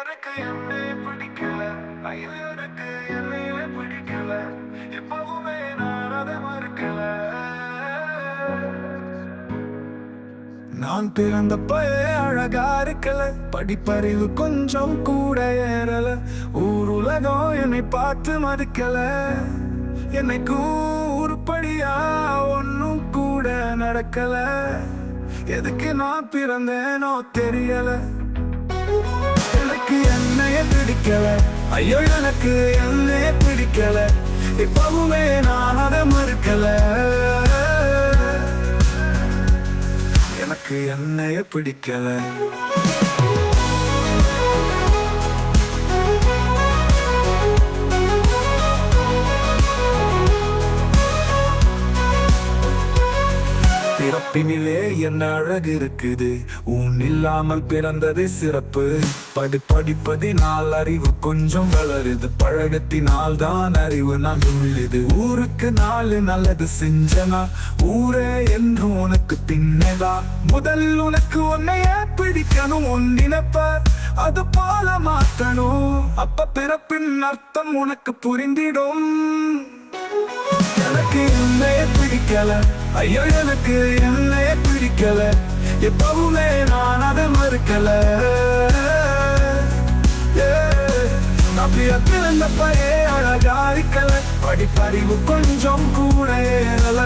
எனக்கு என்னைய பிடிக்கல, ஐயோ எனக்கு என்னைய பிடிக்கல, எப்பவுமே நான் அதை மறுக்கல. நான் பிறந்தப்பயே அழகா இருக்கல, படிப்பறிவு கொஞ்சம் கூட ஏறல, ஊர் உலகம் என்னை பார்த்து மதிக்கல, என்னைக்கும் உருப்படியா ஒன்னும் கூட நடக்கல. எதுக்கு நான் பிறந்தேனோ தெரியல. எனக்கு என்னைய பிடிக்கல, ஐயோ எனக்கு என்னைய பிடிக்கல, எப்பவுமே நான் அதை மறுக்கல. எனக்கு என்னைய பிடிக்கல. பிறப்பினிலே என்ன அழகு இருக்குது, உன் இல்லாமல் பிறந்தது சிறப்பு. படிப்பதினால் அறிவு கொஞ்சம் வளருது, பழகத்தினால் தான் அறிவு நான் உள்ளது. ஊருக்கு நாலு நல்லது செஞ்சனா, ஊரே என்று உனக்கு பின்னதா. முதலில் உனக்கு உன்னைய பிடிக்கணும், உன் நினைப்ப அது போல மாத்தணும். அப்ப பிறப்பின் அர்த்தம் உனக்கு புரிந்திடும். எனக்கு என்னைய பிடிக்கல, ஐயோ எனக்கு என்னைய பிடிக்கல, எப்பவுமே நான் அதை மறுக்கல. நான் பிறந்தப்பயே அழகா இருக்கல, படிப்பறிவு கொஞ்சம் கூட ஏறல,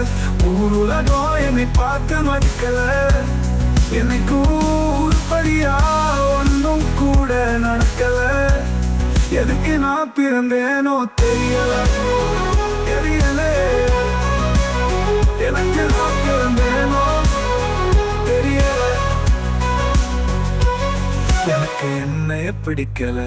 ஊர் உலகம் என்னை பார்த்து மதிக்கல, என்னைக்கு உருப்படியா ஒன்றும் கூட நடக்கல. எதுக்கு நான் பிறந்தேனோ தெரியல. எனக்கு நான் பிறந்தேனோ தெரியல. எனக்கு என்னைய பிடிக்கல.